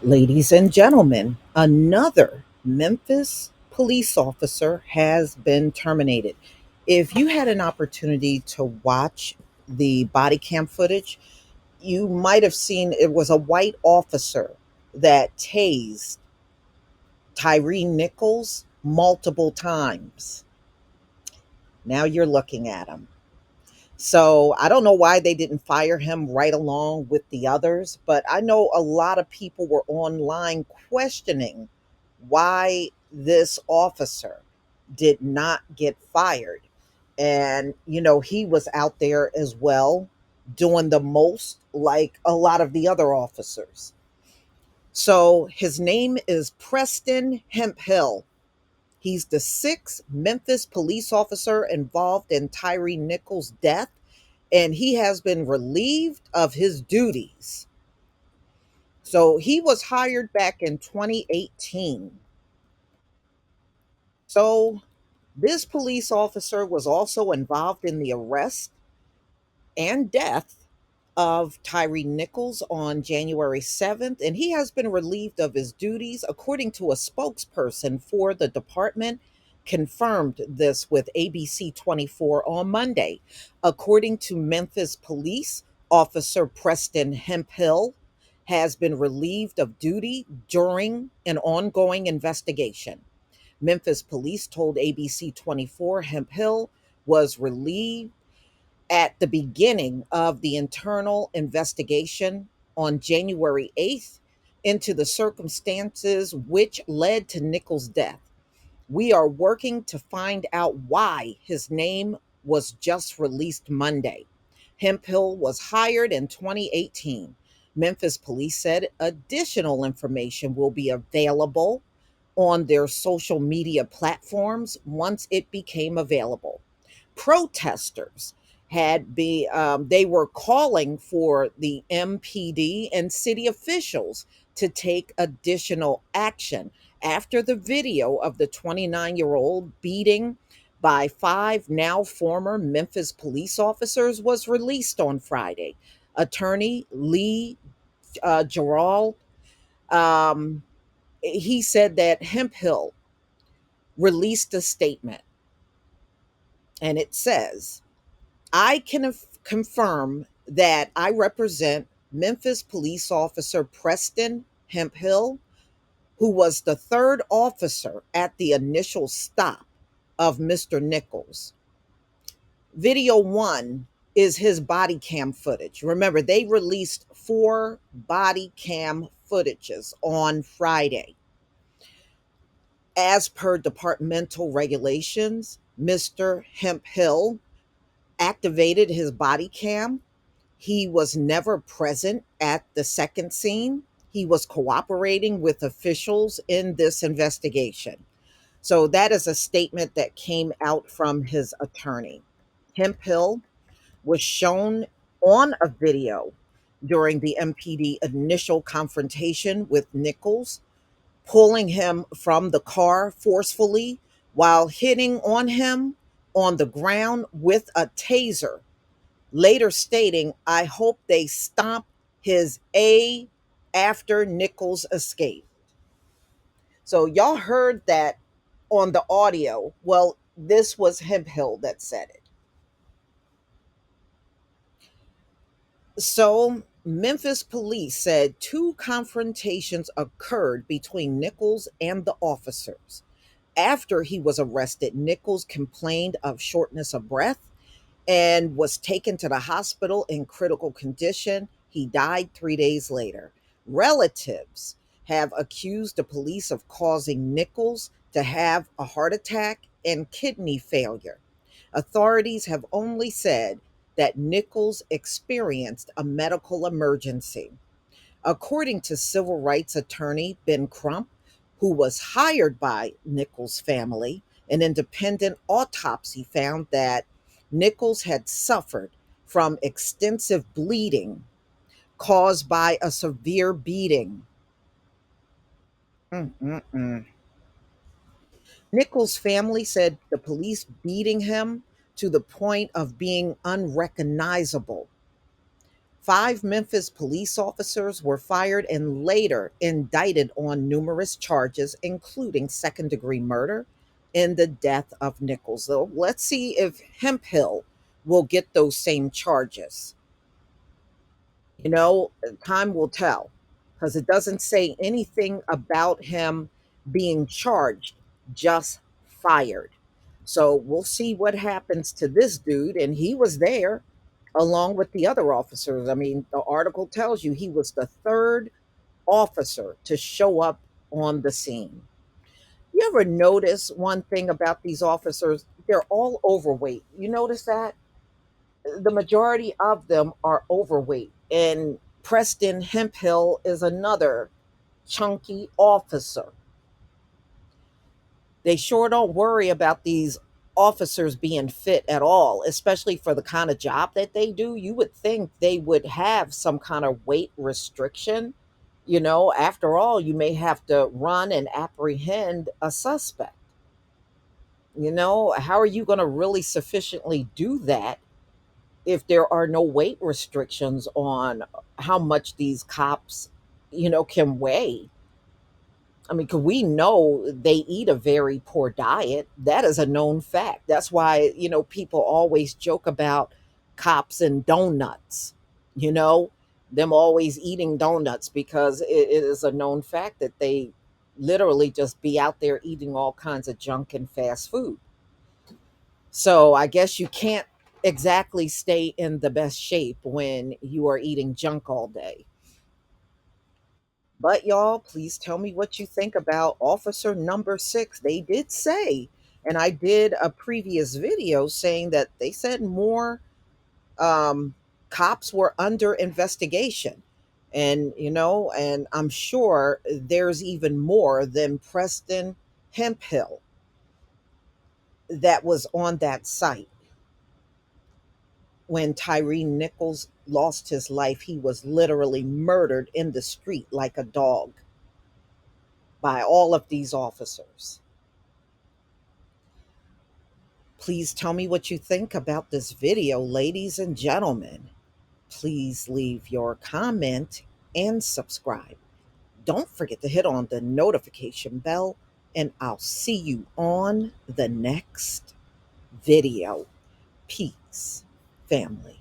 Ladies and gentlemen, another Memphis police officer has been terminated. If you had an opportunity to watch the body cam footage, you might have seen it was a white officer that tased Tyre Nichols multiple times. Now you're looking at him. So I don't know why they didn't fire him right along with the others, but I know a lot of people were online questioning why this officer did not get fired. And, he was out there as well doing the most like a lot of the other officers. So his name is Preston Hemphill. He's the sixth Memphis police officer involved in Tyre Nichols' death, and he has been relieved of his duties. So he was hired back in 2018. So this police officer was also involved in the arrest and death of Tyre Nichols on January 7th, and he has been relieved of his duties, according to a spokesperson for the department. Confirmed this with ABC 24 on Monday. According to Memphis Police, Officer Preston Hemphill has been relieved of duty during an ongoing investigation. Memphis Police told ABC 24 Hemphill was relieved at the beginning of the internal investigation on January 8th into the circumstances which led to Nichols' death. We are working to find out why his name was just released Monday. Hemphill was hired in 2018. Memphis police said additional information will be available on their social media platforms once it became available. Protesters they were calling for the MPD and city officials to take additional action after the video of the 29-year-old beating by five now former Memphis police officers was released on Friday. Attorney Lee Gerald, um, he said that Hemphill released a statement, and it says, I can confirm that I represent Memphis police officer Preston Hemphill, who was the third officer at the initial stop of Mr. Nichols. Video one is his body cam footage. Remember, they released four body cam footages on Friday. As per departmental regulations, Mr. Hemphill activated his body cam. He was never present at the second scene. He was cooperating with officials in this investigation. So that is a statement that came out from his attorney. Hemphill was shown on a video during the MPD initial confrontation with Nichols, pulling him from the car forcefully while hitting on him on the ground with a taser, later stating, I hope they stomp his A after Nichols' escape. So y'all heard that on the audio. Well, this was Hemphill that said it. So Memphis police said two confrontations occurred between Nichols and the officers. After he was arrested, Nichols complained of shortness of breath and was taken to the hospital in critical condition. He died 3 days later. Relatives have accused the police of causing Nichols to have a heart attack and kidney failure. Authorities have only said that Nichols experienced a medical emergency. According to civil rights attorney Ben Crump, who was hired by Nichols' family, an independent autopsy found that Nichols had suffered from extensive bleeding caused by a severe beating. Mm-mm-mm. Nichols' family said the police beating him to the point of being unrecognizable. 5 Memphis police officers were fired and later indicted on numerous charges, including second-degree murder in the death of Nichols. So let's see if Hemphill will get those same charges. You know, time will tell because it doesn't say anything about him being charged, just fired. So we'll see what happens to this dude. And he was there along with the other officers. I mean, the article tells you he was the third officer to show up on the scene. You ever notice one thing about these officers? They're all overweight. You notice that? The majority of them are overweight. And Preston Hemphill is another chunky officer. They sure don't worry about these officers being fit at all, especially for the kind of job that they do. You would think they would have some kind of weight restriction. You know, after all, you may have to run and apprehend a suspect. You know, how are you going to really sufficiently do that if there are no weight restrictions on how much these cops, can weigh? I mean, 'cause we know they eat a very poor diet. That is a known fact. That's why, people always joke about cops and donuts, you know, them always eating donuts because it is a known fact that they literally just be out there eating all kinds of junk and fast food. So I guess you can't exactly stay in the best shape when you are eating junk all day. But y'all, please tell me what you think about officer number 6. They did say, and I did a previous video saying that they said more cops were under investigation. And I'm sure there's even more than Preston Hemphill that was on that site. When Tyre Nichols lost his life, he was literally murdered in the street like a dog by all of these officers. Please tell me what you think about this video, ladies and gentlemen. Please leave your comment and subscribe. Don't forget to hit on the notification bell, and I'll see you on the next video. Peace, family.